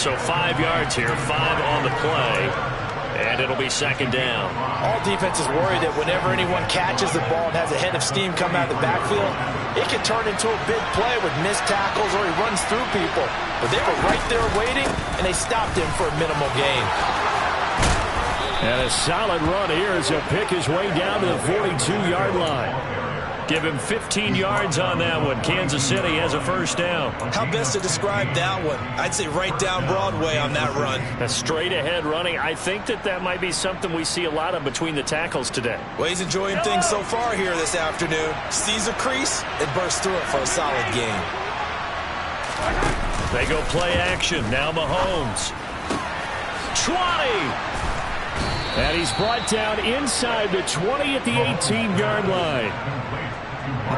So 5 yards here, 5 on the play, and it'll be second down. All defenses worry that whenever anyone catches the ball and has a head of steam come out of the backfield, it can turn into a big play with missed tackles or he runs through people. But they were right there waiting, and they stopped him for a minimal gain. And a solid run here as he'll pick his way down to the 42-yard line. Give him 15 yards on that one. Kansas City has a first down. How best to describe that one? I'd say right down Broadway on that run. A straight-ahead running. I think that might be something we see a lot of between the tackles today. Well, he's enjoying things so far here this afternoon. Sees a crease and bursts through it for a solid gain. They go play action. Now Mahomes. 20! And he's brought down inside the 20 at the 18-yard line.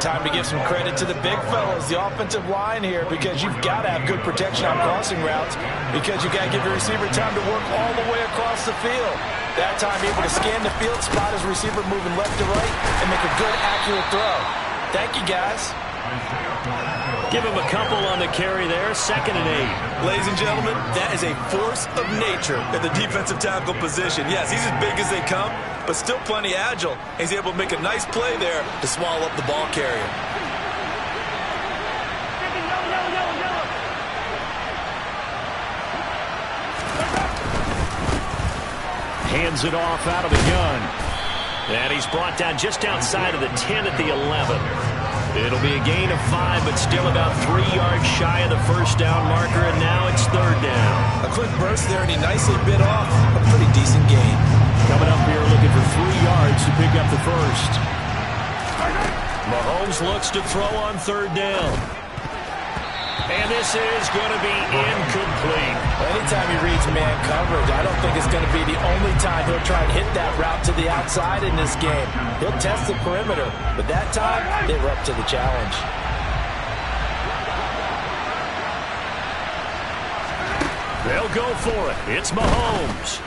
Time to give some credit to the big fellas, the offensive line here, because you've got to have good protection on crossing routes because you've got to give your receiver time to work all the way across the field. That time able to scan the field, spot his receiver moving left to right, and make a good, accurate throw. Thank you, guys. Give him a couple on the carry there. 2nd and 8. Ladies and gentlemen, that is a force of nature in the defensive tackle position. Yes, he's as big as they come, but still plenty agile. He's able to make a nice play there to swallow up the ball carrier. Hands it off out of the gun. And he's brought down just outside of the 10 at the 11. It'll be a gain of 5, but still about 3 yards shy of the first down marker, and now it's 3rd down. A quick burst there, and he nicely bit off a pretty decent gain. Coming up here looking for 3 yards to pick up the first. Mahomes looks to throw on 3rd down. And this is going to be incomplete. Anytime he reads man coverage, I don't think it's going to be the only time he'll try and hit that route to the outside in this game. He'll test the perimeter, but that time, they were up to the challenge. They'll go for it. It's Mahomes.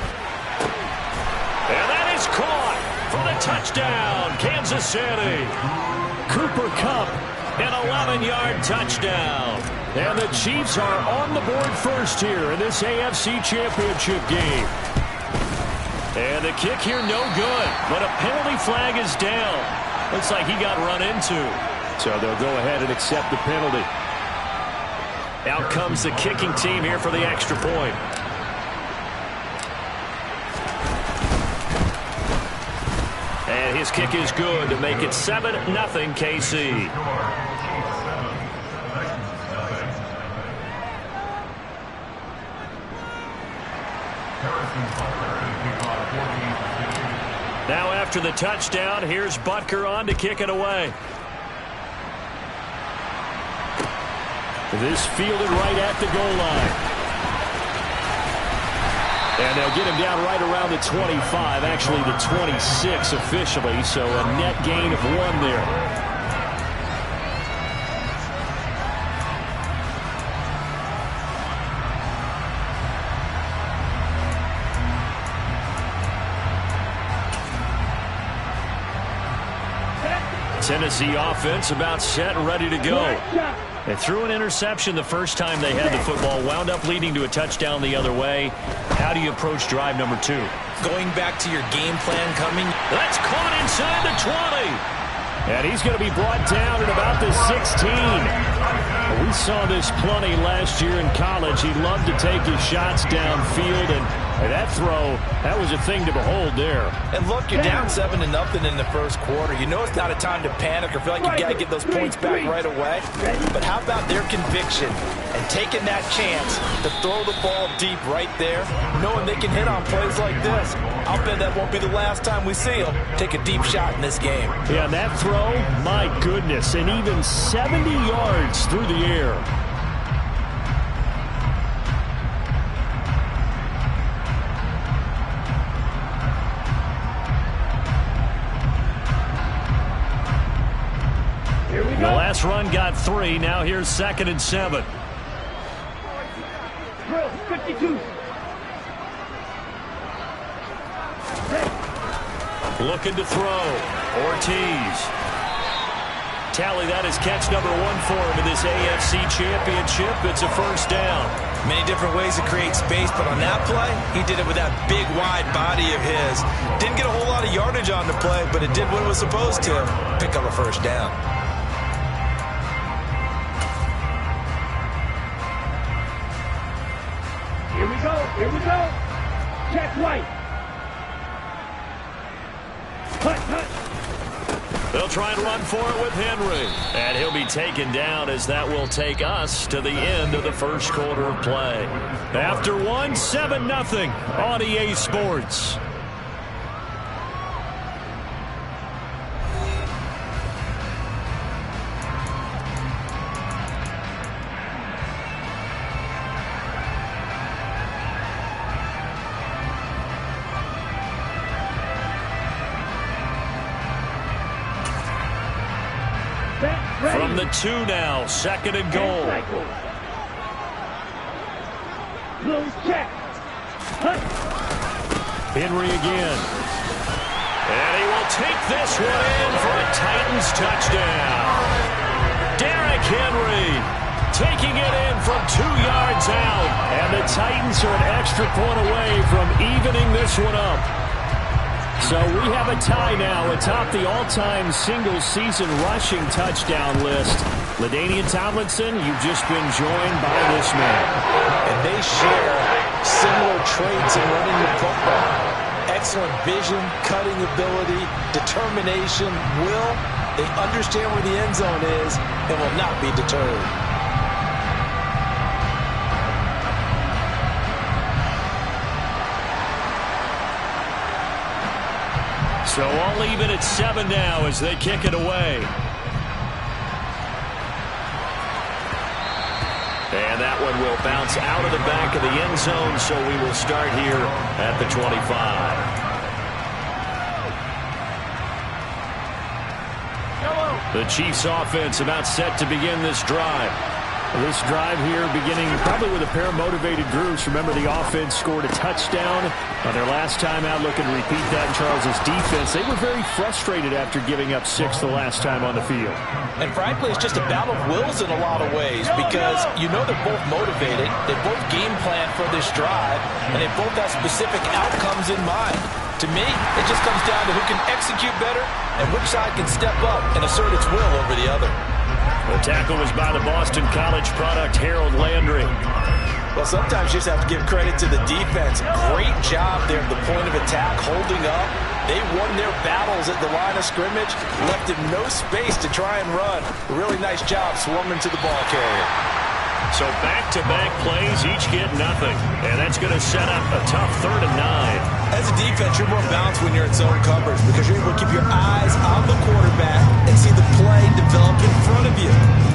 And that is caught for the touchdown, Kansas City. Cooper Kupp, an 11-yard touchdown. And the Chiefs are on the board first here in this AFC Championship game. And the kick here no good, but a penalty flag is down. Looks like he got run into. So they'll go ahead and accept the penalty. Out comes the kicking team here for the extra point. And his kick is good to make it 7-0 KC. Now after the touchdown, here's Butker on to kick it away. This fielded right at the goal line. And they'll get him down right around the 25, actually the 26 officially, so a net gain of 1 there. Tennessee offense about set and ready to go. They threw an interception the first time they had the football, wound up leading to a touchdown the other way. How do you approach drive number 2? Going back to your game plan coming. That's caught inside the 20. And he's going to be brought down at about the 16. We saw this plenty last year in college. He loved to take his shots downfield, and that throw, that was a thing to behold there. And look, you're down 7-0 in the first quarter. You know it's not a time to panic or feel like you got to get those points back right away. But how about their conviction and taking that chance to throw the ball deep right there, knowing they can hit on plays like this? I'll bet that won't be the last time we see them take a deep shot in this game. Yeah, that throw, my goodness, and even 70 yards through the air. The last run got 3. Now here's 2nd and 7. 52. Looking to throw. Ortiz. Tally, that is catch number 1 for him in this AFC Championship. It's a first down. Many different ways to create space, but on that play, he did it with that big, wide body of his. Didn't get a whole lot of yardage on the play, but it did what it was supposed to. Pick up a first down. Here we go. Here we go. Check right. Cut. They'll try and run for it with Henry. And he'll be taken down as that will take us to the end of the first quarter of play. After one, 7-0 on EA Sports. From the 2 now, 2nd and goal. Close check. Henry again. And he will take this one in for a Titans touchdown. Derrick Henry taking it in from 2 yards out. And the Titans are an extra point away from evening this one up. So we have a tie now atop the all-time single-season rushing touchdown list. LaDainian Tomlinson, you've just been joined by this man. And they share similar traits in running the football. Excellent vision, cutting ability, determination, will. They understand where the end zone is and will not be deterred. So all even at 7 now as they kick it away. And that one will bounce out of the back of the end zone, so we will start here at the 25. The Chiefs offense about set to begin this drive. This drive here beginning probably with a pair of motivated groups. Remember, the offense scored a touchdown on their last time out. Looking to repeat that in Charles's defense. They were very frustrated after giving up 6 the last time on the field. And frankly, it's just a battle of wills in a lot of ways because you know they're both motivated. They both game plan for this drive, and they both have specific outcomes in mind. To me, it just comes down to who can execute better and which side can step up and assert its will over the other. The tackle was by the Boston College product, Harold Landry. Well, sometimes you just have to give credit to the defense. Great job there at the point of attack, holding up. They won their battles at the line of scrimmage, left him no space to try and run. Really nice job swarming to the ball carrier. So back-to-back plays, each get nothing. And that's going to set up a tough 3rd and 9. As a defense, you're more balanced when you're in zone coverage because you're able to keep your eyes on the quarterback and see the play develop in front of you.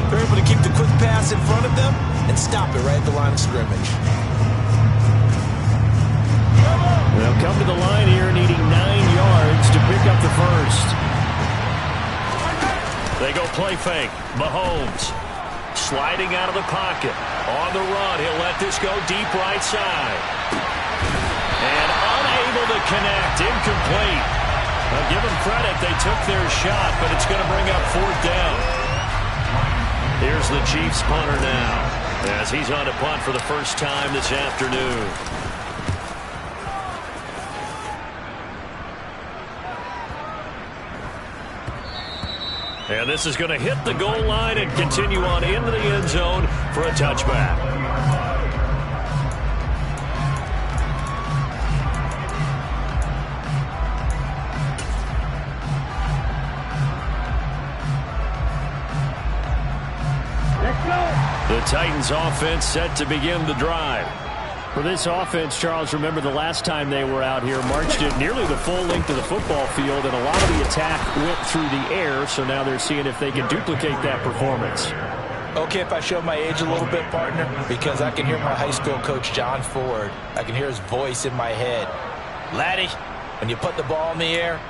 They're able to keep the quick pass in front of them and stop it right at the line of scrimmage. They'll come to the line here needing 9 yards to pick up the first. They go play fake. Mahomes sliding out of the pocket. On the run, he'll let this go deep right side. And unable to connect, incomplete. Now give them credit, they took their shot, but it's going to bring up 4th down. Here's the Chiefs punter now, as he's on to punt for the first time this afternoon. And this is going to hit the goal line and continue on into the end zone for a touchback. Let's go. The Titans offense set to begin the drive. For this offense, Charles, remember the last time they were out here, marched it nearly the full length of the football field, and a lot of the attack went through the air, so now they're seeing if they can duplicate that performance. Okay, if I show my age a little bit, partner, because I can hear my high school coach, John Ford. I can hear his voice in my head. Laddie, when you put the ball in the air,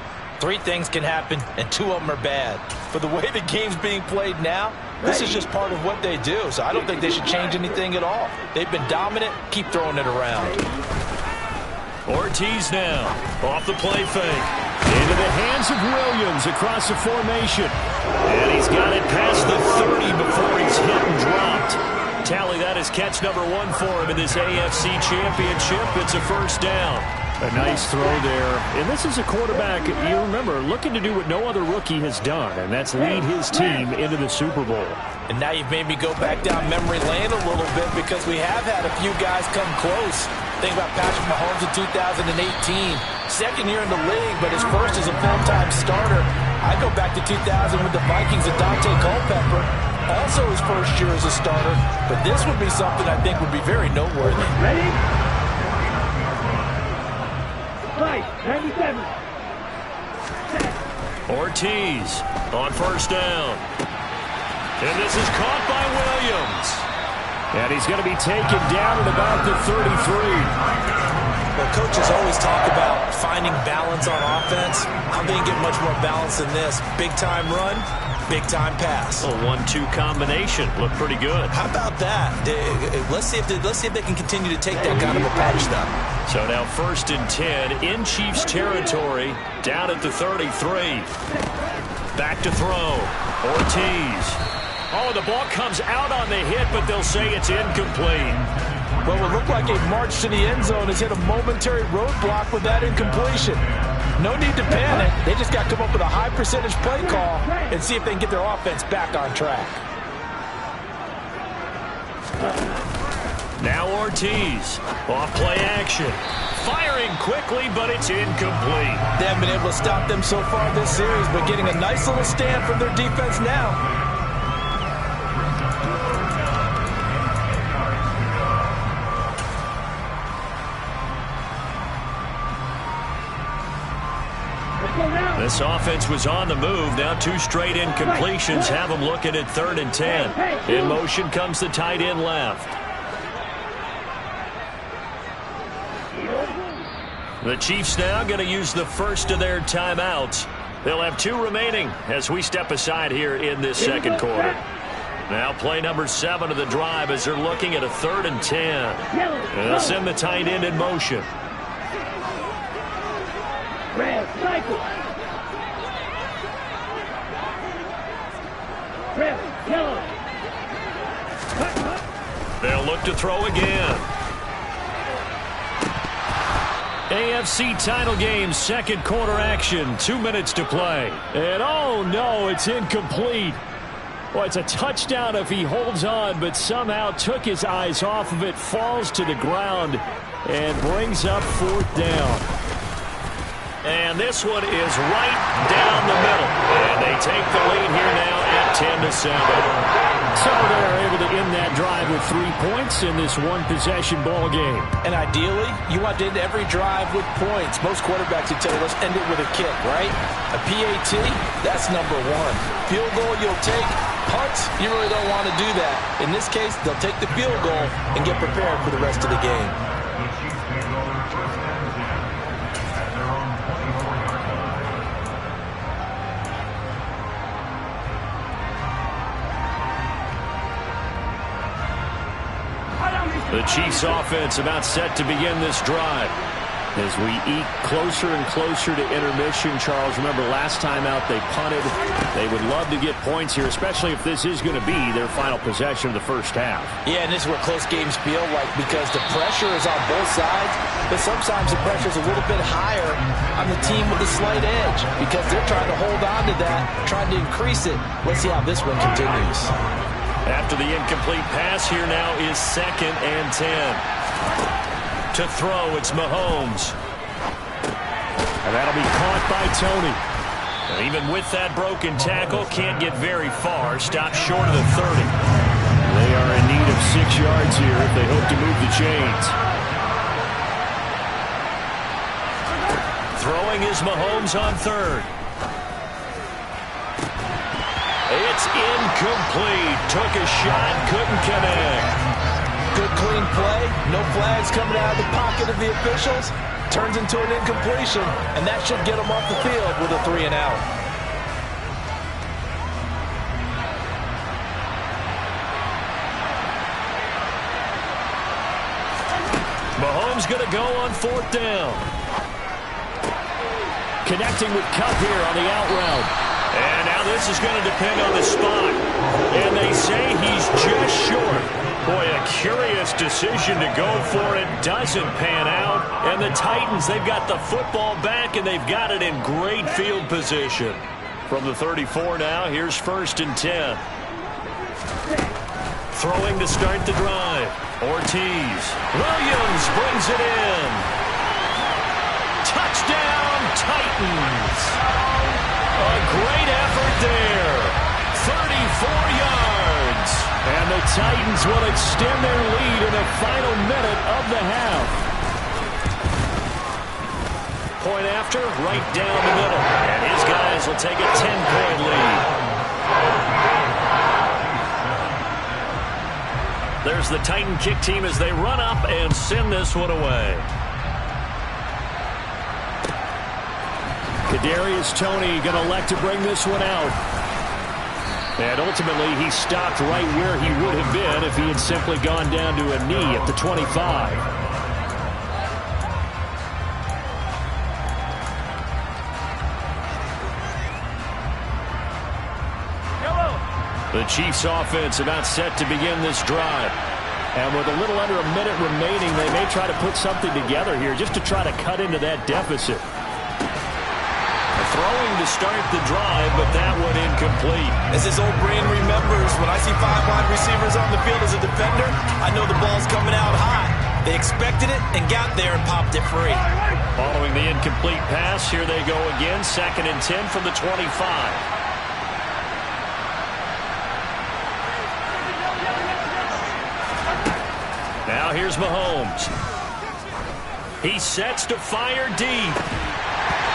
3 things can happen, and 2 of them are bad. But the way the game's being played now, this is just part of what they do, so I don't think they should change anything at all. They've been dominant. Keep throwing it around. Ortiz now, off the play fake. Into the hands of Williams across the formation. And he's got it past the 30 before he's hit and dropped. tally that as catch number 1 for him in this AFC Championship. It's a first down. A nice throw there. And this is a quarterback, you remember, looking to do what no other rookie has done, and that's lead his team into the Super Bowl. And now you've made me go back down memory lane a little bit because we have had a few guys come close. Think about Patrick Mahomes in 2018. Second year in the league, but his first as a full-time starter. I go back to 2000 with the Vikings and Dante Culpepper. Also his first year as a starter. But this would be something I think would be very noteworthy. Ready? Right, 97. Ortiz on first down. And this is caught by Williams. And he's going to be taken down at about the 33. Well, coaches always talk about finding balance on offense. I didn't get much more balance than this. Big-time run, big-time pass. A 1-2 combination. Looked pretty good. How about that? Let's see if they can continue to take that kind of approach now. So now 1st and 10 in Chiefs territory, down at the 33. Back to throw. Ortiz. Oh, the ball comes out on the hit, but they'll say it's incomplete. Well, it looked like a march to the end zone has hit a momentary roadblock with that incompletion. No need to panic. They just got to come up with a high percentage play call and see if they can get their offense back on track. Now Ortiz. Off play action. Firing quickly, but it's incomplete. They haven't been able to stop them so far this series, but getting a nice little stand from their defense now. This offense was on the move. Now 2 straight incompletions have them looking at 3rd and 10. In motion comes the tight end left. The Chiefs now going to use the first of their timeouts. They'll have 2 remaining as we step aside here in this second quarter. Now play number 7 of the drive as they're looking at a 3rd and 10. They'll send the tight end in motion. Red, cycle. Red, yellow. They'll look to throw again. AFC title game, second quarter action. 2 minutes to play. And oh no, it's incomplete. Well, it's a touchdown if he holds on, but somehow took his eyes off of it, falls to the ground, and brings up 4th down. And this one is right down the middle. And they take the lead here now at 10-7. So they're able to end that drive with 3 points in this one-possession ball game. And ideally, you want to end every drive with points. Most quarterbacks would tell you, let's end it with a kick, right? A PAT, that's number 1. Field goal you'll take. Punts, you really don't want to do that. In this case, they'll take the field goal and get prepared for the rest of the game. The Chiefs offense about set to begin this drive. As we eke closer and closer to intermission, Charles, remember last time out they punted. They would love to get points here, especially if this is going to be their final possession of the first half. Yeah, and this is where close games feel like because the pressure is on both sides, but sometimes the pressure is a little bit higher on the team with the slight edge because they're trying to hold on to that, trying to increase it. Let's see how this one continues. After the incomplete pass, here now is 2nd and 10. To throw, it's Mahomes. And that'll be caught by Tony. And even with that broken tackle, can't get very far. Stopped short of the 30. They are in need of 6 yards here if they hope to move the chains. Throwing is Mahomes on 3rd. It's incomplete. Took a shot, couldn't connect. Good clean play. No flags coming out of the pocket of the officials. Turns into an incompletion, and that should get them off the field with a 3 and out. Mahomes going to go on 4th down. Connecting with Kupp here on the out route. And now this is going to depend on the spot. And they say he's just short. Boy, a curious decision to go for it. Doesn't pan out. And the Titans, they've got the football back, and they've got it in great field position. From the 34 now, here's 1st and 10. Throwing to start the drive. Ortiz. Williams brings it in. Touchdown, Titans. A great effort there. 34 yards. And the Titans will extend their lead in the final minute of the half. Point after, right down the middle. And his guys will take a 10-point lead. There's the Titan kick team as they run up and send this one away. Kadarius Toney going to elect to bring this one out. And ultimately, he stopped right where he would have been if he had simply gone down to a knee at the 25. The Chiefs offense about set to begin this drive. And with a little under a minute remaining, they may try to put something together here just to try to cut into that deficit. Throwing to start the drive, but that one incomplete. As his old brain remembers, when I see 5 wide receivers on the field as a defender, I know the ball's coming out high. They expected it and got there and popped it free. Following the incomplete pass, here they go again. 2nd and 10 from the 25. Now here's Mahomes. He sets to fire deep.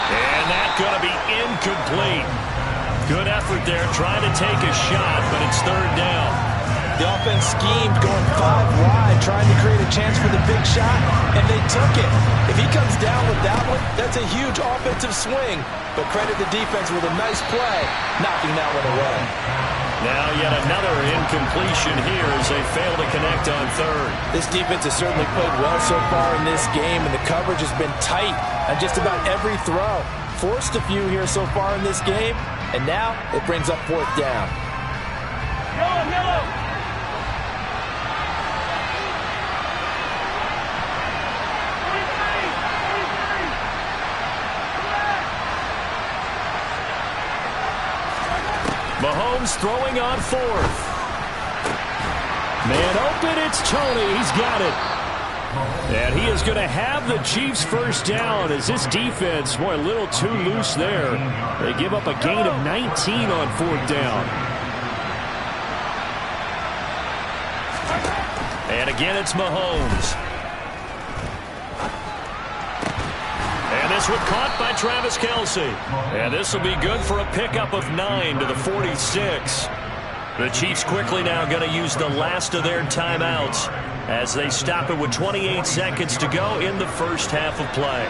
And that's going to be incomplete. Good effort there, trying to take a shot, but it's 3rd down. The offense schemed going 5 wide, trying to create a chance for the big shot, and they took it. If he comes down with that one, that's a huge offensive swing. But credit the defense with a nice play, knocking that one away. Now yet another incompletion here as they fail to connect on 3rd. This defense has certainly played well so far in this game, and the coverage has been tight on just about every throw. Forced a few here so far in this game, and now it brings up 4th down. Mahomes throwing on 4th. Man open, it's Toney. He's got it. And he is going to have the Chiefs 1st down as this defense, boy, a little too loose there. They give up a gain of 19 on 4th down. And again, it's Mahomes. And this one caught by Travis Kelce. And this will be good for a pickup of 9 to the 46. The Chiefs quickly now going to use the last of their timeouts as they stop it with 28 seconds to go in the first half of play.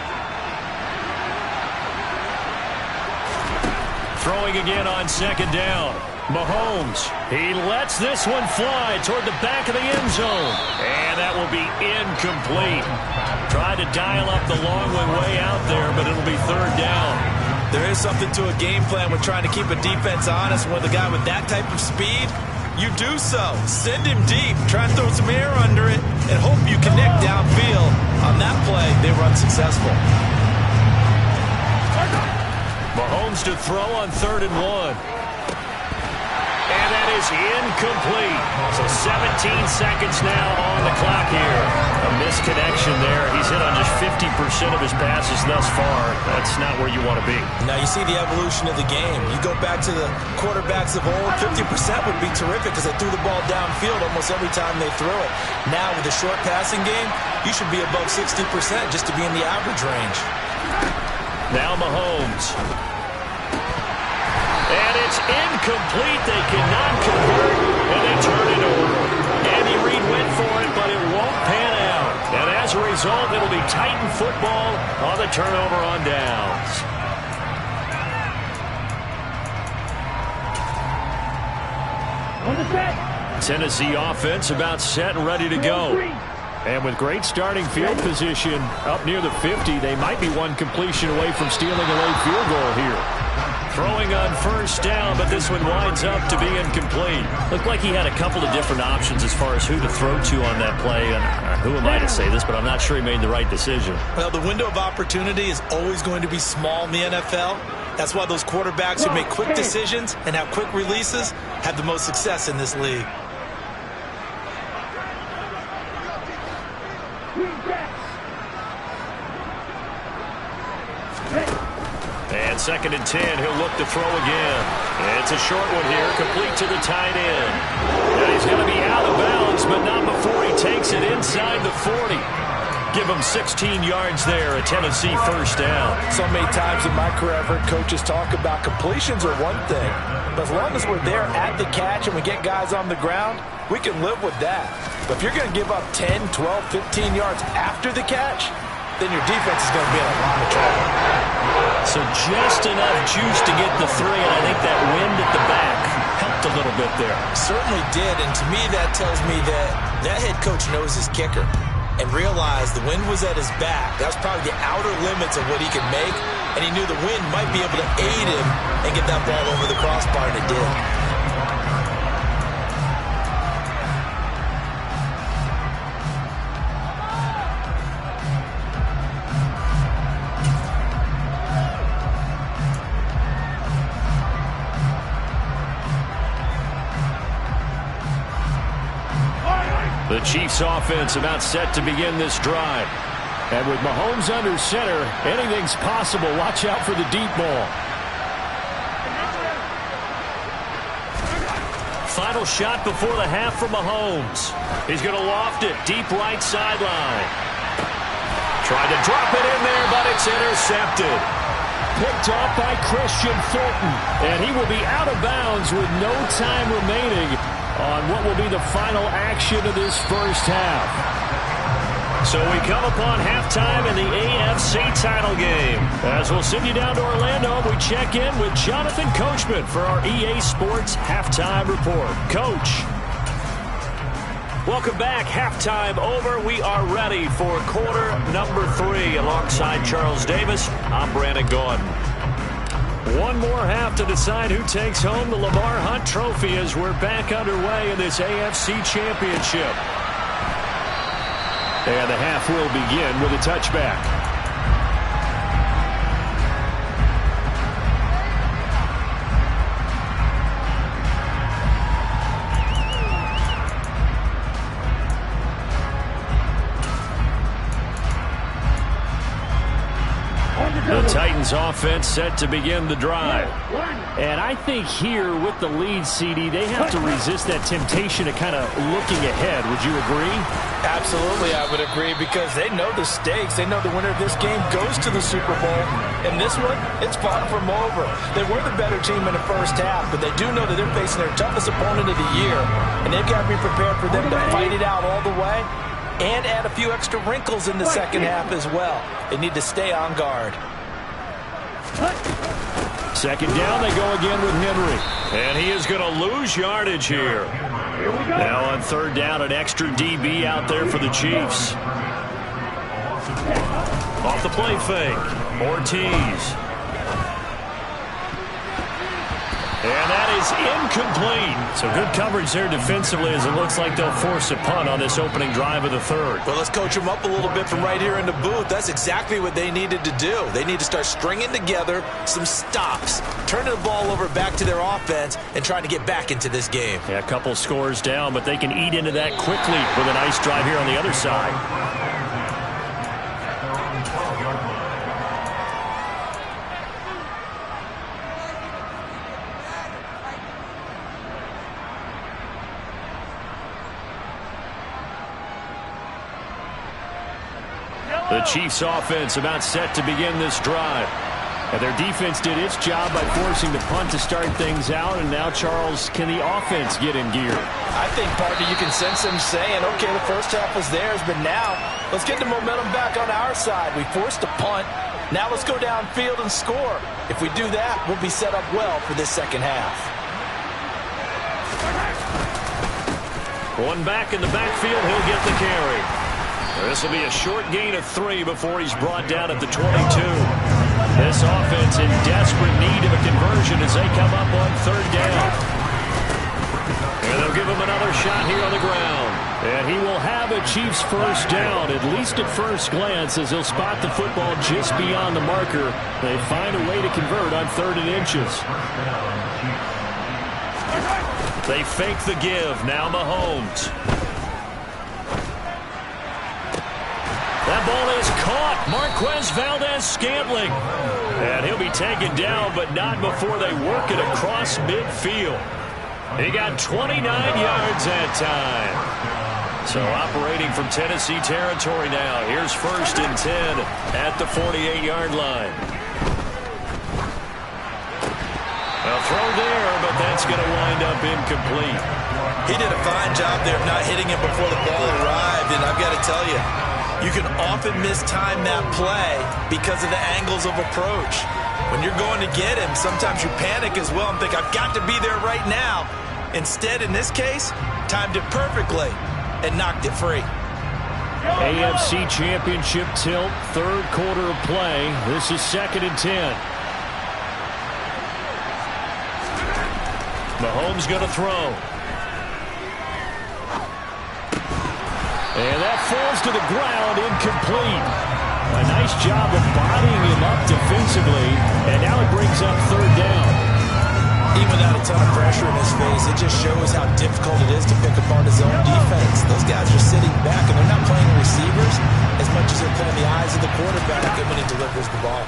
Throwing again on 2nd down. Mahomes, he lets this one fly toward the back of the end zone. And that will be incomplete. Tried to dial up the long way out there, but it'll be 3rd down. There is something to a game plan with trying to keep a defense honest. With a guy with that type of speed, you do so. Send him deep. Try and throw some air under it and hope you connect downfield. On that play, they run successful. Mahomes to throw on 3rd and 1. And that is incomplete. So 17 seconds now on the clock here. A misconnection there. He's hit on just 50% of his passes thus far. That's not where you want to be. Now you see the evolution of the game. You go back to the quarterbacks of old, 50% would be terrific because they threw the ball downfield almost every time they threw it. Now with the short passing game, you should be above 60% just to be in the average range. Now Mahomes. And it's incomplete. They cannot convert, and they turn it over. Andy Reid went for it, but it won't pan out. And as a result, it'll be Titan football on the turnover on downs. On the set. Tennessee offense about set and ready to go. And with great starting field position up near the 50, they might be one completion away from stealing a late field goal here. Throwing on first down, but this one winds up to be incomplete. Looked like he had a couple of different options as far as who to throw to on that play. And who am I to say this, but I'm not sure he made the right decision. Well, the window of opportunity is always going to be small in the NFL. That's why those quarterbacks who make quick decisions and have quick releases have the most success in this league. And 2nd and 10, he'll look to throw again. It's a short one here, complete to the tight end. And he's going to be out of bounds, but not before he takes it inside the 40. Give him 16 yards there, a Tennessee first down. So many times in my career, I've heard coaches talk about completions are one thing. But as long as we're there at the catch and we get guys on the ground, we can live with that. But if you're going to give up 10, 12, 15 yards after the catch, then your defense is going to be in a lot of trouble. So just enough juice to get the 3, and I think that wind at the back helped a little bit there. Certainly did, and to me that tells me that that head coach knows his kicker and realized the wind was at his back. That was probably the outer limits of what he could make, and he knew the wind might be able to aid him and get that ball over the crossbar, and it did. The Chiefs offense about set to begin this drive. And with Mahomes under center, anything's possible. Watch out for the deep ball. Final shot before the half for Mahomes. He's going to loft it deep right sideline. Tried to drop it in there, but it's intercepted. Picked off by Christian Fulton. And he will be out of bounds with no time remaining on what will be the final action of this first half. So we come upon halftime in the AFC title game. As we'll send you down to Orlando, we check in with Jonathan Coachman for our EA Sports Halftime Report. Coach. Welcome back. Halftime over. We are ready for quarter number 3. Alongside Charles Davis, I'm Brandon Gaudin. One more half to decide who takes home the Lamar Hunt Trophy as we're back underway in this AFC Championship. And the half will begin with a touchback. The Titans offense set to begin the drive. And I think here with the lead, CD, they have to resist that temptation of kind of looking ahead. Would you agree? Absolutely, I would agree, because they know the stakes. They know the winner of this game goes to the Super Bowl. And this one, it's far from over. They were the better team in the first half, but they do know that they're facing their toughest opponent of the year. And they've got to be prepared for them to fight it out all the way and add a few extra wrinkles in the second half as well. They need to stay on guard. Second down, they go again with Henry. And he is going to lose yardage here. Now on third down, an extra DB out there for the Chiefs. Off the play fake, Ortiz. And that is incomplete. So good coverage there defensively as it looks like they'll force a punt on this opening drive of the third. Well, let's coach them up a little bit from right here in the booth. That's exactly what they needed to do. They need to start stringing together some stops, turning the ball over back to their offense, and trying to get back into this game. Yeah, a couple scores down, but they can eat into that quickly with a nice drive here on the other side. The Chiefs offense about set to begin this drive. And their defense did its job by forcing the punt to start things out. And now, Charles, can the offense get in gear? I think, partner, you can sense them saying, okay, the first half was theirs, but now let's get the momentum back on our side. We forced a punt. Now let's go downfield and score. If we do that, we'll be set up well for this second half. One back in the backfield, he'll get the carry. This will be a short gain of 3 before he's brought down at the 22. This offense in desperate need of a conversion as they come up on third down. And they'll give him another shot here on the ground. And he will have a Chiefs first down, at least at first glance, as he'll spot the football just beyond the marker. They find a way to convert on 3rd and inches. They fake the give. Now Mahomes. That ball is caught. Marquez Valdes-Scantling. And he'll be taken down, but not before they work it across midfield. He got 29 yards that time. So operating from Tennessee territory now. Here's 1st and 10 at the 48-yard line. A throw there, but that's going to wind up incomplete. He did a fine job there of not hitting him before the ball arrived, and I've got to tell you, you can often mistime that play because of the angles of approach. When you're going to get him, sometimes you panic as well and think, I've got to be there right now. Instead, in this case, timed it perfectly and knocked it free. AFC Championship tilt, 3rd quarter of play. This is 2nd and 10. Mahomes going to throw. And that falls to the ground, incomplete. A nice job of bodying him up defensively, and now it brings up 3rd down. Even without a ton of pressure in his face, it just shows how difficult it is to pick apart his own defense. Those guys are sitting back, and they're not playing receivers as much as they're putting the eyes of the quarterback when he delivers the ball.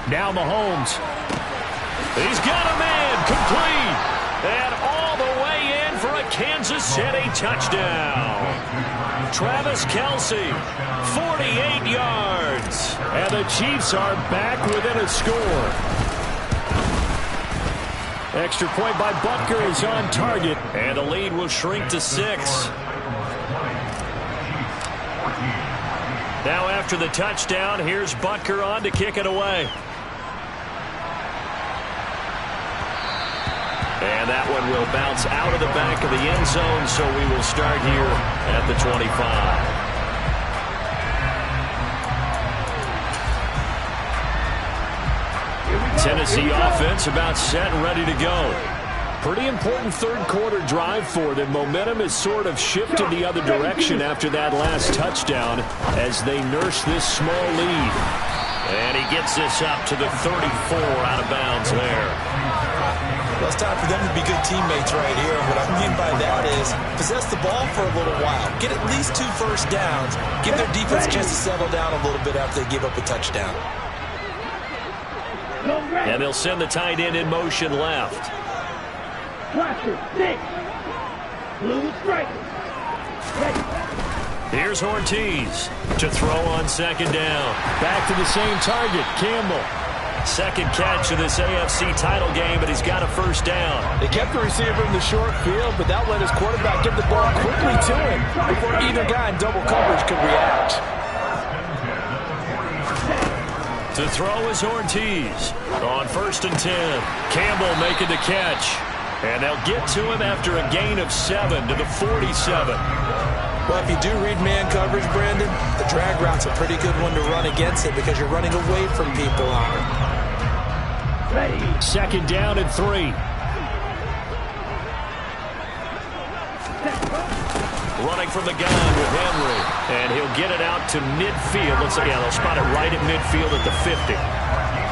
Now Mahomes. He's got a man, complete. And all the way in for a Kansas City touchdown. Travis Kelce, 48 yards. And the Chiefs are back within a score. Extra point by Butker is on target, and the lead will shrink to 6. Now after the touchdown, here's Butker on to kick it away. And that one will bounce out of the back of the end zone, so we will start here at the 25. Tennessee offense about set and ready to go. Pretty important 3rd quarter drive for them. Momentum has sort of shifted the other direction after that last touchdown as they nurse this small lead. And he gets this up to the 34 out of bounds there. Well, it's time for them to be good teammates right here. What I mean by that is possess the ball for a little while. Get at least 2 first downs. Give their defense a chance to settle down a little bit after they give up a touchdown. And they'll send the tight end in motion left. Cluster, 6. Blue strike. Here's Ortiz to throw on 2nd down. Back to the same target, Campbell. 2nd catch of this AFC title game, but he's got a first down. They kept the receiver in the short field, but that let his quarterback get the ball quickly to him before either guy in double coverage could react. To throw is Ortiz on 1st and 10. Campbell making the catch. And they'll get to him after a gain of 7 to the 47. Well, if you do read man coverage, Brandon, the drag route's a pretty good one to run against it because you're running away from people on it. 2nd down and 3. Running from the gun with Henry. And he'll get it out to midfield. Looks like, they'll spot it right at midfield at the 50.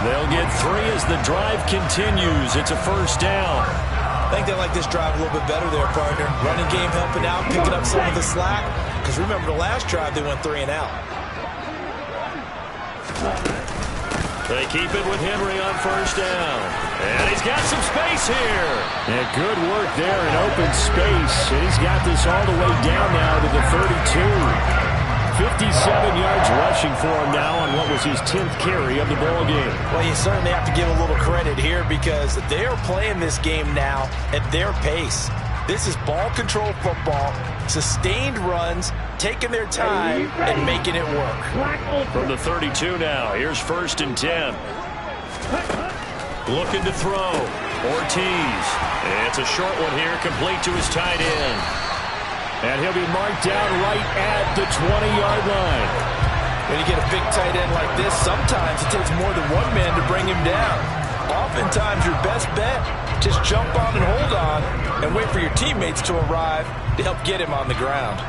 They'll get 3 as the drive continues. It's a first down. I think they like this drive a little bit better there, partner. Running game helping out, picking up some of the slack. Because remember, the last drive, they went 3 and out. They keep it with Henry on first down. And he's got some space here. And good work there in open space. And he's got this all the way down now to the 32. 57 yards rushing for him now on what was his 10th carry of the ball game. Well, you certainly have to give a little credit here because they are playing this game now at their pace. This is ball control football, sustained runs, taking their time and making it work. From the 32 now, here's 1st and 10. Looking to throw. Ortiz. It's a short one here, complete to his tight end. And he'll be marked down right at the 20-yard line. When you get a big tight end like this, sometimes it takes more than one man to bring him down. Oftentimes, your best bet, just jump on and hold on and wait for your teammates to arrive to help get him on the ground.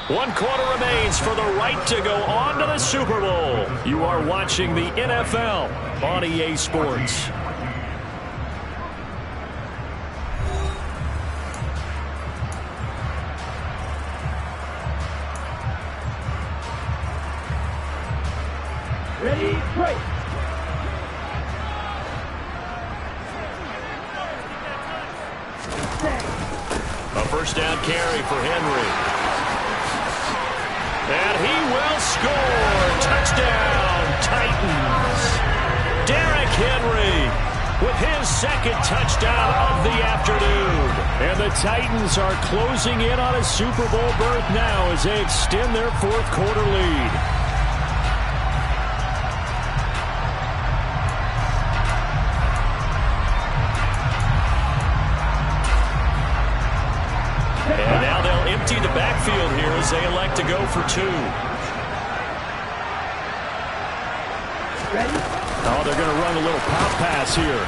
One quarter remains for the right to go on to the Super Bowl. You are watching the NFL on EA Sports. Ready, break. A first down carry for Henry. And he will score. Touchdown, Titans. Derrick Henry with his second touchdown of the afternoon. And the Titans are closing in on a Super Bowl berth now as they extend their fourth quarter lead. And now they'll empty the backfield here as they elect to go for two. Ready? Oh, they're going to run a little pop pass here.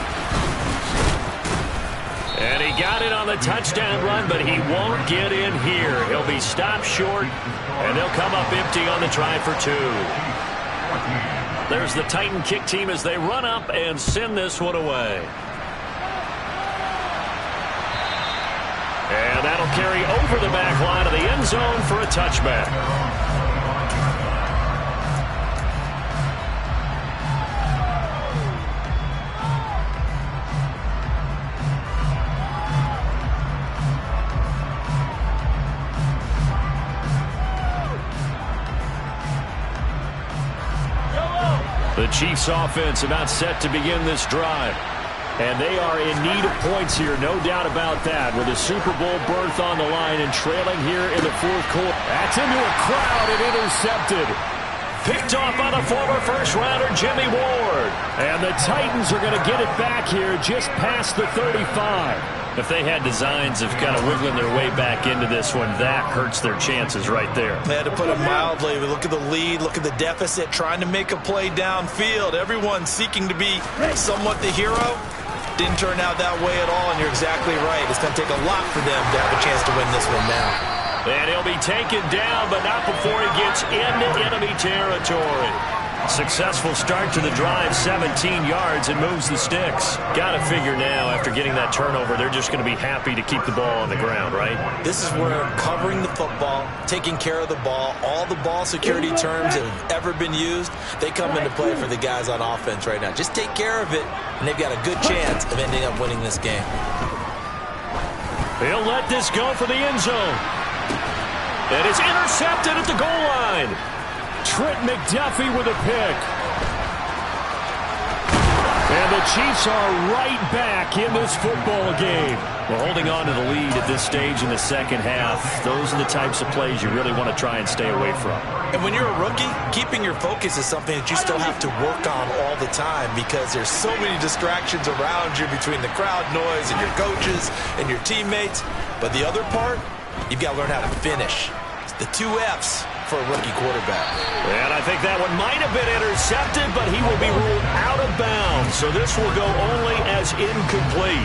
And he got it on the touchdown run, but he won't get in here. He'll be stopped short, and they'll come up empty on the try for two. There's the Titan kick team as they run up and send this one away. And that'll carry over the back line of the end zone for a touchback. The Chiefs offense about set to begin this drive. And they are in need of points here, no doubt about that, with a Super Bowl berth on the line and trailing here in the fourth quarter. That's into a crowd and intercepted. Picked off by the former first-rounder Jimmy Ward. And the Titans are going to get it back here just past the 35. If they had designs of kind of wiggling their way back into this one, that hurts their chances right there. They had to put it mildly. Look at the lead, look at the deficit, trying to make a play downfield. Everyone seeking to be somewhat the hero. Didn't turn out that way at all, and you're exactly right. It's going to take a lot for them to have a chance to win this one now. And he'll be taken down, but not before he gets into enemy territory. Successful start to the drive, 17 yards, and moves the sticks. Got to figure now, after getting that turnover, they're just going to be happy to keep the ball on the ground, right? This is where covering the football, taking care of the ball, all the ball security terms that have ever been used, they come into play for the guys on offense right now. Just take care of it, and they've got a good chance of ending up winning this game. He'll let this go for the end zone. And it's intercepted at the goal line. Trent McDuffie with a pick. And the Chiefs are right back in this football game. Well, holding on to the lead at this stage in the second half, those are the types of plays you really want to try and stay away from. And when you're a rookie, keeping your focus is something that you still have to work on all the time because there's so many distractions around you between the crowd noise and your coaches and your teammates. But the other part, you've got to learn how to finish. It's the 2 F's for a rookie quarterback. And I think that one might have been intercepted, but he will be ruled out of bounds. So this will go only as incomplete.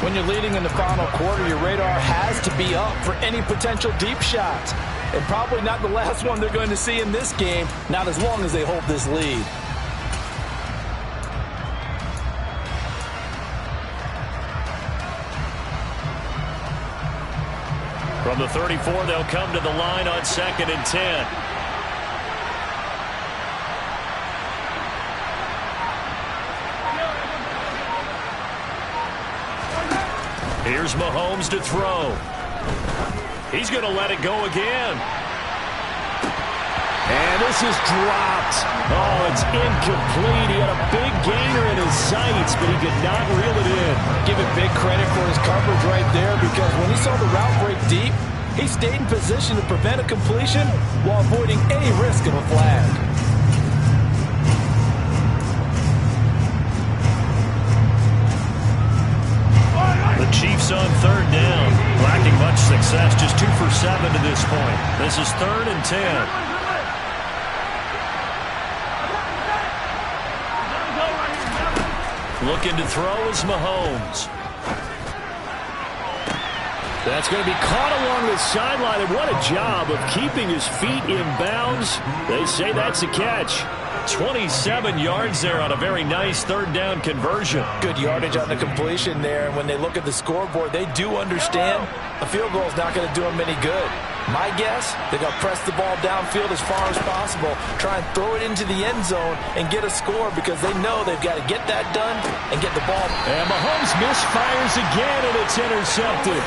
When you're leading in the final quarter, your radar has to be up for any potential deep shots. And probably not the last one they're going to see in this game, not as long as they hold this lead. From the 34, they'll come to the line on 2nd and 10. Here's Mahomes to throw. He's going to let it go again. And this is dropped. Oh, it's incomplete. He had a big gainer in his sights, but he could not reel it in. Give him big credit for his coverage right there because when he saw the route break deep, he stayed in position to prevent a completion while avoiding any risk of a flag. This is 3rd and 10. Looking to throw is Mahomes. That's going to be caught along the sideline, and what a job of keeping his feet in bounds. They say that's a catch. 27 yards there on a very nice 3rd down conversion. Good yardage on the completion there, and when they look at the scoreboard, they do understand a field goal is not going to do them any good. My guess, they're going to press the ball downfield as far as possible, try and throw it into the end zone and get a score because they know they've got to get that done and get the ball. And Mahomes misfires again, and it's intercepted.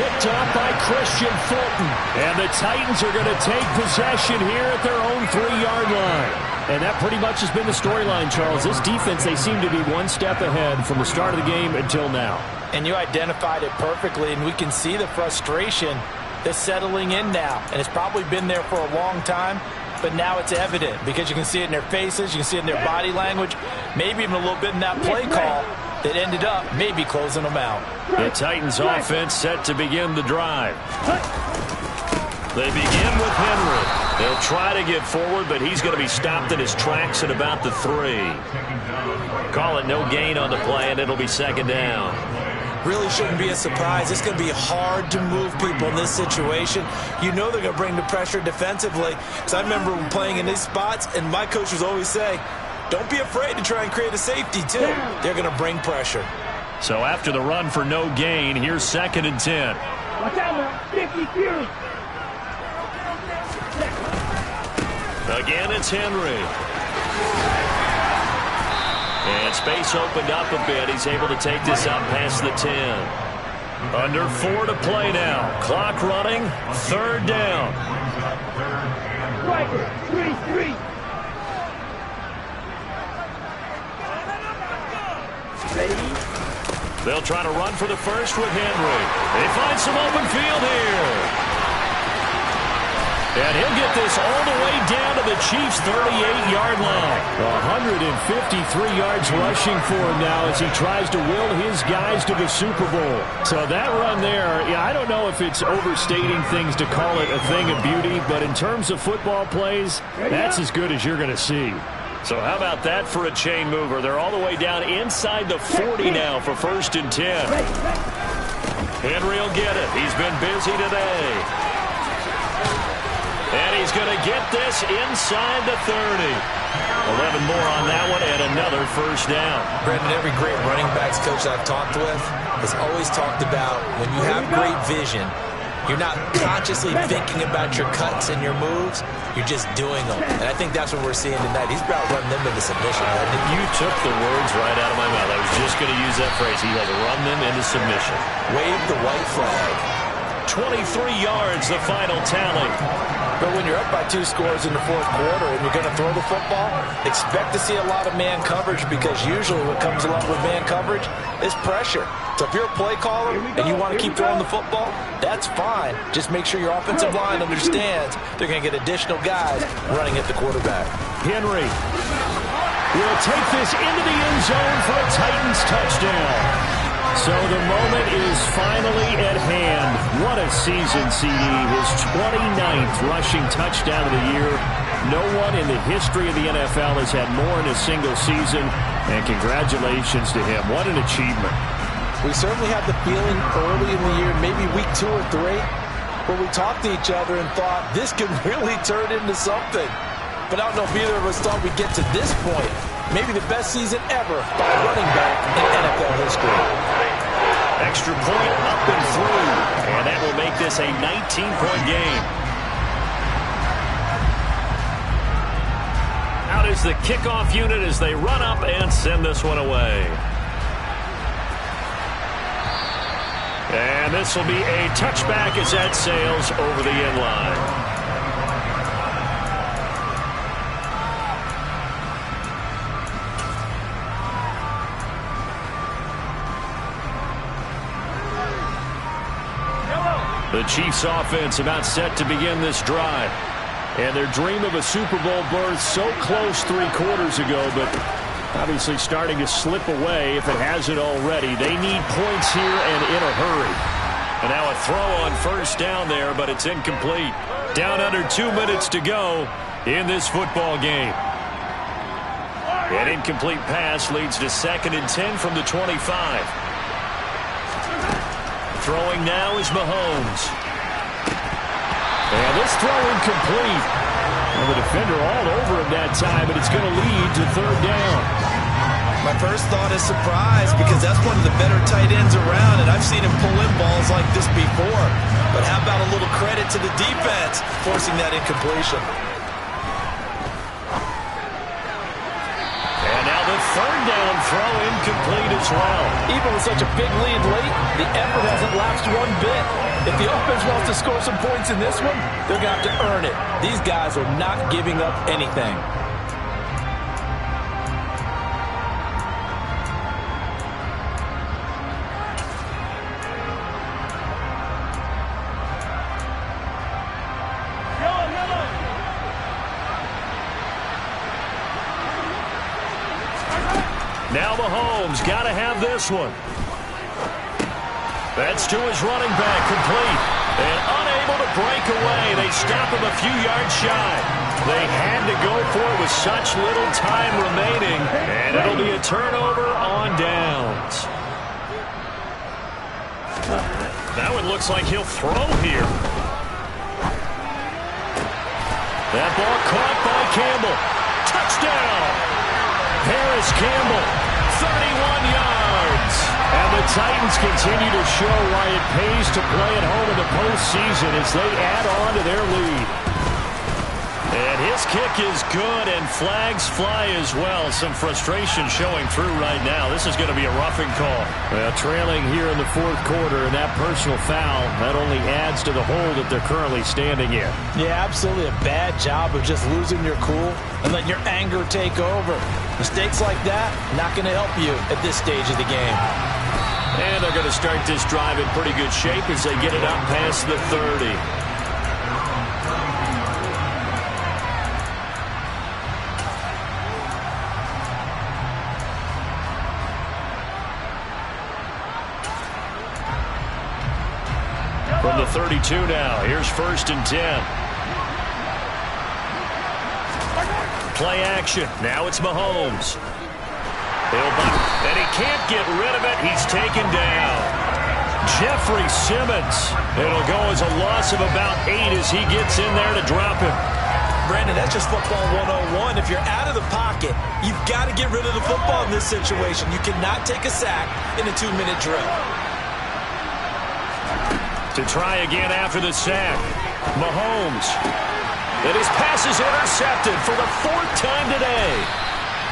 Picked off by Christian Fulton. And the Titans are going to take possession here at their own 3-yard line. And that pretty much has been the storyline, Charles. This defense, they seem to be one step ahead from the start of the game until now. And you identified it perfectly, and we can see the frustration that's settling in now. And it's probably been there for a long time, but now it's evident because you can see it in their faces, you can see it in their body language, maybe even a little bit in that play call that ended up maybe closing them out. The Titans offense set to begin the drive. They begin with Henry. They'll try to get forward, but he's going to be stopped in his tracks at about the 3. Call it no gain on the play, and it'll be 2nd down. Really shouldn't be a surprise. It's going to be hard to move people in this situation. You know they're going to bring the pressure defensively. Because I remember playing in these spots, and my coach was always saying, don't be afraid to try and create a safety, too. They're going to bring pressure. So after the run for no gain, here's 2nd and 10. Watch out now. 50 Fury. Again, it's Henry. And space opened up a bit. He's able to take this up past the 10. Under 4 to play now. Clock running. 3rd down. Striker. 3-3. Ready? They'll try to run for the first with Henry. They find some open field here. And he'll get this all the way down to the Chiefs' 38-yard line. 153 yards rushing for him now as he tries to will his guys to the Super Bowl. So that run there, I don't know if it's overstating things to call it a thing of beauty, but in terms of football plays, that's as good as you're going to see. So how about that for a chain mover? They're all the way down inside the 40 now for 1st and 10. Henry will get it. He's been busy today. And he's going to get this inside the 30. 11 more on that one and another 1st down. Brendan, every great running backs coach I've talked with has always talked about when you have great vision, you're not consciously thinking about your cuts and your moves, you're just doing them. And I think that's what we're seeing tonight. He's about running them into submission. You took the words right out of my mouth. I was just going to use that phrase. He has run them into submission. Wave the white flag. 23 yards, the final tally. But when you're up by 2 scores in the 4th quarter and you're going to throw the football, expect to see a lot of man coverage because usually what comes along with man coverage is pressure. So if you're a play caller and you want to keep throwing the football, that's fine. Just make sure your offensive line understands they're going to get additional guys running at the quarterback. Henry will take this into the end zone for a Titans touchdown. So the moment is finally at hand. What a season, CD. His 29th rushing touchdown of the year. No one in the history of the NFL has had more in a single season. And congratulations to him. What an achievement. We certainly had the feeling early in the year, maybe week 2 or 3, where we talked to each other and thought this could really turn into something. But I don't know if either of us thought we'd get to this point. Maybe the best season ever by a running back in NFL history. Extra point up and through. And that will make this a 19-point game. Out is the kickoff unit as they run up and send this one away. And this will be a touchback as that sails over the end line. The Chiefs offense about set to begin this drive. And their dream of a Super Bowl berth so close 3 quarters ago, but obviously starting to slip away if it hasn't already. They need points here and in a hurry. And now a throw on first down there, but it's incomplete. Down under 2 minutes to go in this football game. An incomplete pass leads to 2nd and 10 from the 25. Throwing now is Mahomes. And this throw incomplete. Well, the defender all over him that time, but it's going to lead to 3rd down. My first thought is surprise because that's one of the better tight ends around, and I've seen him pull in balls like this before. But how about a little credit to the defense forcing that incompletion? And now the 3rd down throw incomplete as well. Even with such a big lead late, the effort hasn't lapsed one bit. If the offense wants to score some points in this one, they're going to have to earn it. These guys are not giving up anything. Now Mahomes got to have this one. That's to his running back, complete. And unable to break away. They stop him a few yards shy. They had to go for it with such little time remaining. And it'll be a turnover on downs. That one looks like he'll throw here. That ball caught by Campbell. Touchdown! Harris Campbell, 31 yards. And the Titans continue to show why it pays to play at home in the postseason as they add on to their lead. And his kick is good, and flags fly as well. Some frustration showing through right now. This is going to be a roughing call. Well, trailing here in the 4th quarter, and that personal foul, that only adds to the hole that they're currently standing in. Yeah, absolutely a bad job of just losing your cool and letting your anger take over. Mistakes like that, not going to help you at this stage of the game. And they're going to start this drive in pretty good shape as they get it up past the 30. From the 32 now, here's 1st and 10. Play action. Now it's Mahomes. And he can't get rid of it. He's taken down. Jeffrey Simmons. It'll go as a loss of about 8 as he gets in there to drop him. Brandon, that's just football 101. If you're out of the pocket, you've got to get rid of the football in this situation. You cannot take a sack in a 2-minute drill. To try again after the sack. Mahomes. And his pass is intercepted for the 4th time today.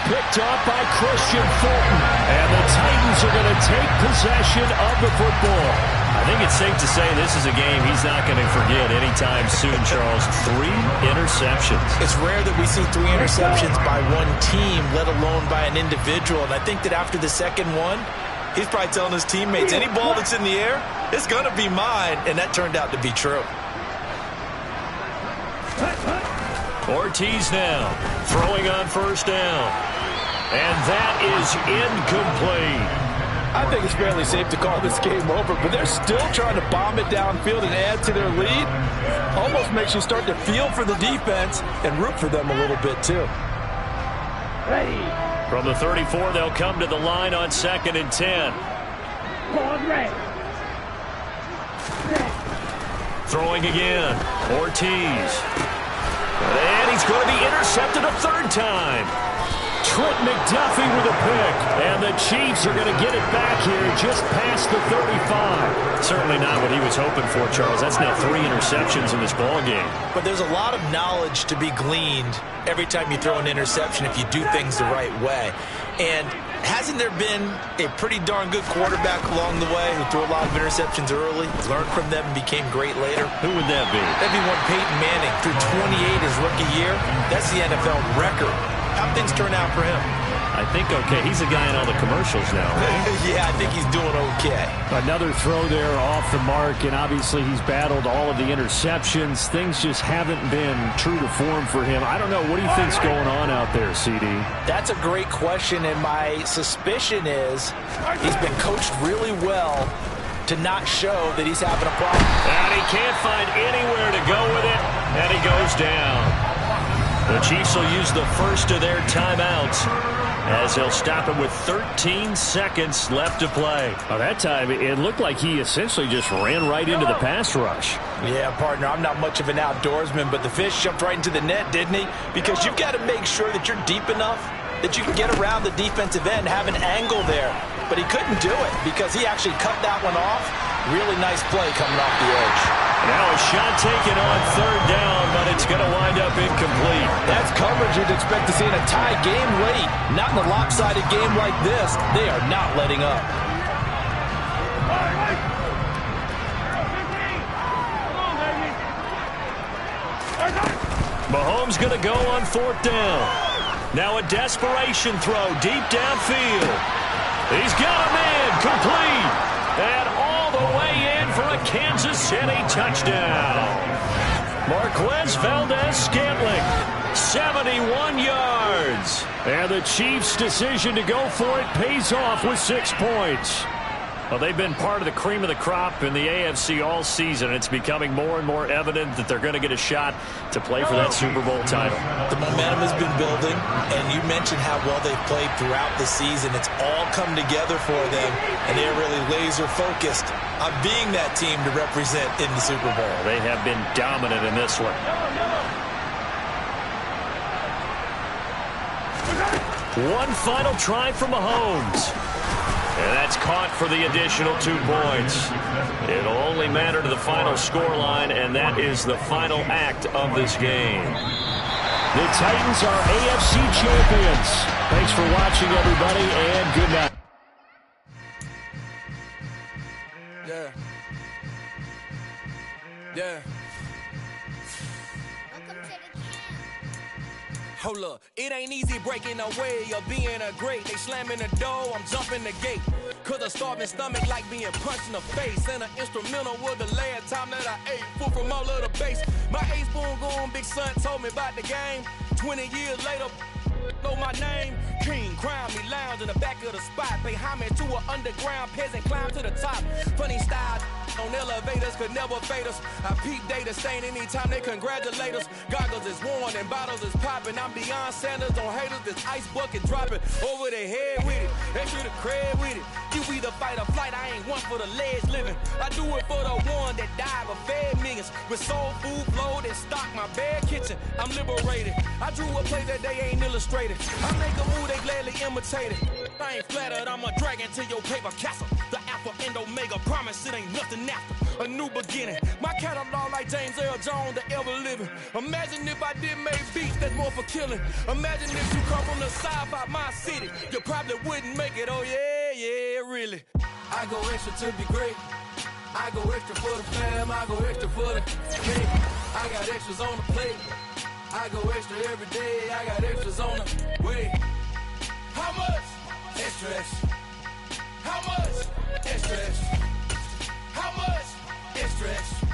Picked off by Christian Fulton. And the Titans are going to take possession of the football. I think it's safe to say this is a game he's not going to forget anytime soon, Charles. 3 interceptions. It's rare that we see 3 interceptions by one team, let alone by an individual. And I think that after the second one, he's probably telling his teammates, any ball that's in the air, it's going to be mine. And that turned out to be true. Ortiz now throwing on 1st down. And that is incomplete. I think it's fairly safe to call this game over, but they're still trying to bomb it downfield and add to their lead. Almost makes you start to feel for the defense and root for them a little bit too. Ready. From the 34, they'll come to the line on 2nd and 10. Pause red. Throwing again. Ortiz. And he's going to be intercepted a 3rd time. Trent McDuffie with a pick. And the Chiefs are going to get it back here just past the 35. Certainly not what he was hoping for, Charles. That's now 3 interceptions in this ballgame. But there's a lot of knowledge to be gleaned every time you throw an interception if you do things the right way. And hasn't there been a pretty darn good quarterback along the way who threw a lot of interceptions early, learned from them, and became great later? Who would that be? That'd be one Peyton Manning. Threw 28 his rookie year. That's the NFL record. How'd things turn out for him? I think okay. He's a guy in all the commercials now, right? Yeah, I think he's doing okay. Another throw there off the mark, and obviously he's battled all of the interceptions. Things just haven't been true to form for him. I don't know. What do you think's going on out there, CD? That's a great question, and my suspicion is he's been coached really well to not show that he's having a problem. And he can't find anywhere to go with it, and he goes down. The Chiefs will use the first of their timeouts as they'll stop it with 13 seconds left to play. Well, that time, it looked like he essentially just ran right into the pass rush. Yeah, partner, I'm not much of an outdoorsman, but the fish jumped right into the net, didn't he? Because you've got to make sure that you're deep enough that you can get around the defensive end, have an angle there. But he couldn't do it because he actually cut that one off. Really nice play coming off the edge. Now a shot taken on third down, but it's going to wind up incomplete. That's coverage you'd expect to see in a tie game late. Not in a lopsided game like this. They are not letting up. Mahomes going to go on fourth down. Now a desperation throw deep downfield. He's got a man complete. And all the way in for a Kansas City touchdown. Marquez Valdez-Scantling, 71 yards. And the Chiefs' decision to go for it pays off with 6 points. Well, they've been part of the cream of the crop in the AFC all season. It's becoming more and more evident that they're going to get a shot to play for that Super Bowl title. The momentum has been building, and you mentioned how well they've played throughout the season. It's all come together for them, and they're really laser-focused on being that team to represent in the Super Bowl. They have been dominant in this one. One final try from Mahomes. And that's caught for the additional 2 points. It'll only matter to the final scoreline, and that is the final act of this game. The Titans are AFC champions. Thanks for watching, everybody, and good night. Yeah. Hold up, it ain't easy breaking away or being a great. They slamming the door, I'm jumping the gate. Cause a starving stomach like being punched in the face. And an instrumental was the last time that I ate food from all of the base. My A-spoon going big son told me about the game. 20 years later, know my name. King, crown me, lounge in the back of the spot. Pay homage to an underground peasant, climb to the top. Funny style on elevators could never fade us. I peep data stain anytime they congratulate us. Goggles is worn and bottles is popping. I'm beyond Sanders on haters, this ice bucket dropping over their head with it. Extra the cred with it. You either fight or flight, I ain't one for the ledge living. I do it for the one that died but fed millions. With soul food flowed and stocked my bare kitchen. I'm liberated. I drew a play that they ain't illustrated. I make a move they gladly imitated. I ain't flattered, I'm a dragon to your paper castle. The Alpha and Omega promise it ain't nothing after. A new beginning. My catalog like James Earl Jones, the ever living. Imagine if I did make beats that's more for killing. Imagine if you come from the side by my city. You probably wouldn't make it, oh yeah, really. I go extra to be great. I go extra for the fam, I go extra for the cake. I got extras on the plate. I go extra every day, I got extras on the way. How much? Extra, extra. How much? Extra, extra. How much? Extra, extra.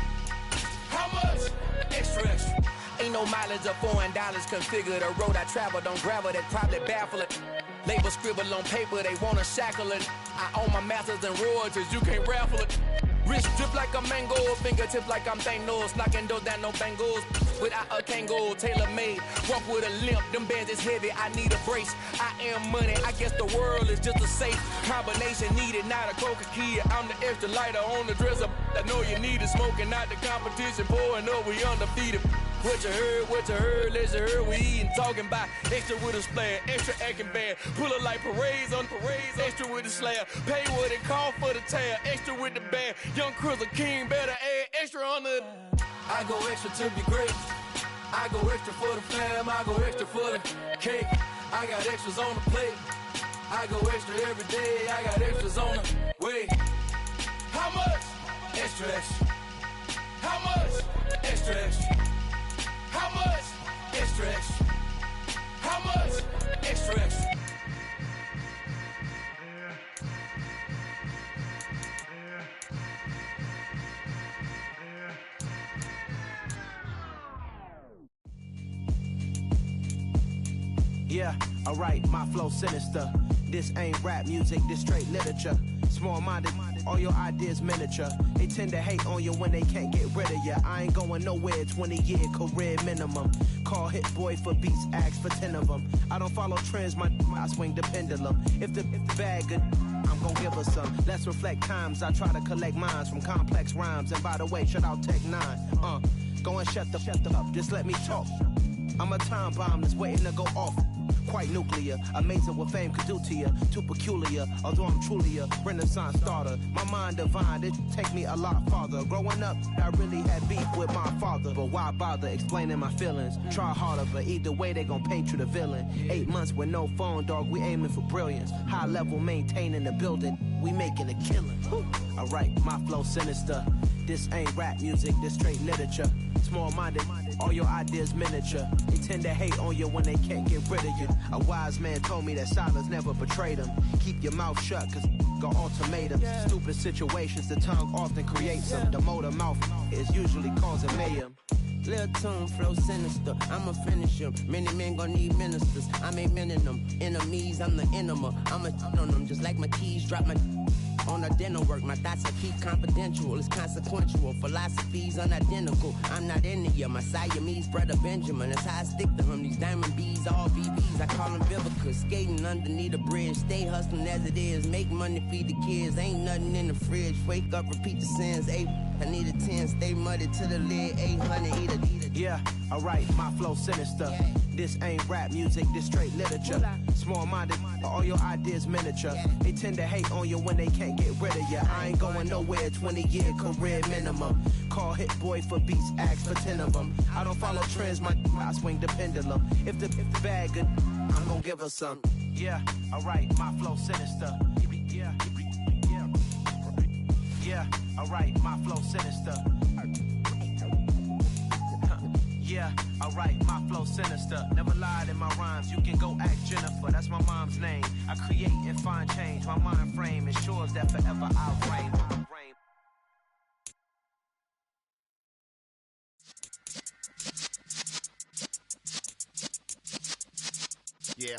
How much? Extra, extra. Ain't no mileage of $4 configure the road I travel. Don't gravel that probably baffle it. Label scribble on paper, they wanna shackle it. I own my masters and royalties, you can't raffle it. Wrist drip like a mango, fingertip like I'm Thanos. Knocking those down, no bangles. Without a Kango, tailor-made. Walk with a limp, them bands is heavy, I need a brace. I am money, I guess the world is just a safe combination needed, not a coca-key. I'm the extra lighter on the dresser. I know you need it, smoking out the competition, pouring up, we undefeated. What you heard, let's you heard, we eatin', talking about extra with a splash, extra acting bad, pull it like parades on parades, extra with the slab, pay what it cost for the tab, extra with the band, young Chris a king, better add extra on the. I go extra to be great, I go extra for the fam, I go extra for the cake, I got extras on the plate, I go extra every day, I got extras on the way. How much? Extra, extra. How much? Extra, extra. How much? Extra, extra. How much? Extra, extra. Yeah, alright, my flow sinister. This ain't rap music, this straight literature. Small-minded all your ideas miniature. They tend to hate on you when they can't get rid of you. I ain't going nowhere, 20-year career minimum. Call Hit Boy for beats, ask for 10 of them. I don't follow trends, I swing the pendulum. If the bag good, I'm gon' give her some. Let's reflect times, I try to collect minds from complex rhymes. And by the way, shout out Tech 9. Go and shut the up, just let me talk. I'm a time bomb that's waiting to go off. Quite nuclear, amazing what fame could do to you. Too peculiar, although I'm truly a renaissance starter. My mind divine, it take me a lot farther. Growing up, I really had beef with my father. But why bother explaining my feelings? Try harder, but either way they gon' paint you the villain. 8 months with no phone, dog, we aiming for brilliance. High level maintaining the building, we making a killing. Alright, my flow sinister. This ain't rap music, this straight literature. Small-minded, all your ideas miniature. They tend to hate on you when they can't get rid of you. A wise man told me that silence never betrayed him. Keep your mouth shut, cause got ultimatums. Stupid situations, the tongue often creates them. The motor mouth is usually causing mayhem. Lil' tune, flow sinister, I'ma finish him. Many men gon' need ministers, I'm aiming them. Enemies, I'm the enema. I'ma on them just like my keys, drop my on the dinner work. My thoughts I keep confidential, it's consequential. Philosophies unidentical, I'm not in the year. My Siamese brother Benjamin, that's how I stick to him. These diamond bees, all BBs, I call them Vivica. Skating underneath the bridge, stay hustling as it is. Make money, feed the kids, ain't nothing in the fridge. Wake up, repeat the sins, I need a 10, stay muddy to the lid, 800, eat it. Yeah, alright, my flow sinister. This ain't rap music, this straight literature. Small-minded, all your ideas miniature. They tend to hate on you when they can't get rid of you. I ain't going nowhere, 20-year career minimum. Call Hit Boy for beats, ask for 10 of them. I don't follow trends, I swing the pendulum. If the bag good, I'm gon' give her some. Yeah, alright, my flow sinister. Yeah, alright, my flow sinister. Yeah, alright, my flow sinister. Never lied in my rhymes, you can go ask Jennifer, that's my mom's name. I create and find change, my mind frame ensures that forever I'll reign. Yeah.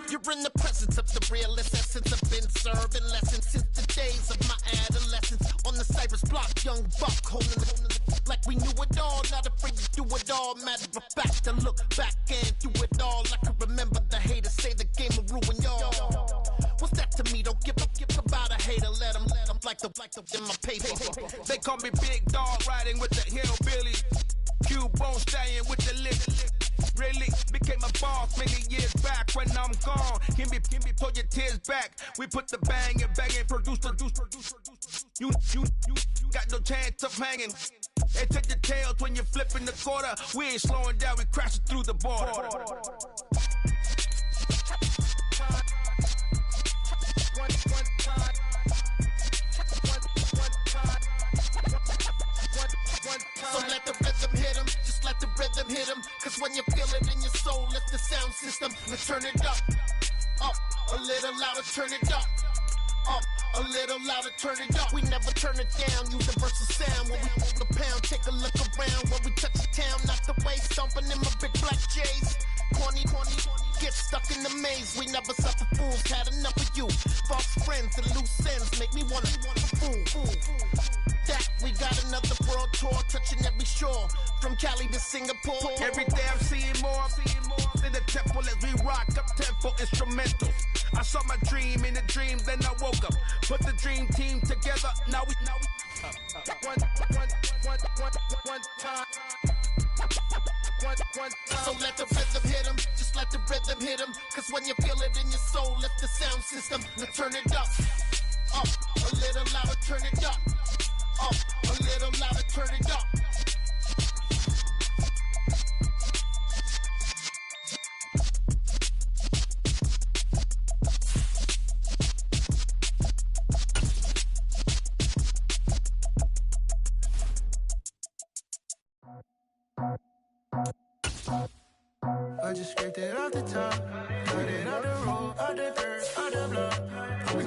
You're in the presence of the realest essence. I've been serving lessons since the days of my adolescence. On the Cypress block, young buck holding the like we knew it all. Not afraid to do it all. Matter of fact, to look back and do it all. I can remember the haters say the game will ruin y'all. What's that to me? Don't give about a hater. Let them like the in my paper. They call me Big Dog, riding with the hillbillies. Cubone staying with the lick. Really became a boss many years back. When I'm gone, can be pull your tears back. We put the bang and produce. You got no chance of hanging. They take your tails when you're flipping the quarter. We ain't slowing down, we crashing through the border. So let the rhythm hit 'em, just let the rhythm hit 'em. Cause when you feel it in your soul, lift the sound system and turn it up. Up, a little louder, turn it up. Up, a little louder, turn it up. We never turn it down, universal sound. When we hold the pound, take a look around. When we touch the town, knock the way, stomping in my big black J's. Corny, get stuck in the maze. We never suffer fools, had enough of you. False friends and loose ends make me wanna fool. That we got another world tour, touching every shore, from Cali to Singapore. Every day I'm seeing more in the temple as we rock up tempo instrumentals. I saw my dream in a dream, then I woke up. Put the dream team together. Now we one time. So let the rhythm hit 'em, just let the rhythm hit 'em. Cause when you feel it in your soul, lift the sound system and turn it up. Up, a little louder, turn it up. Up, a little louder, turn it up. I just scraped it off the top, cut it off the road, out the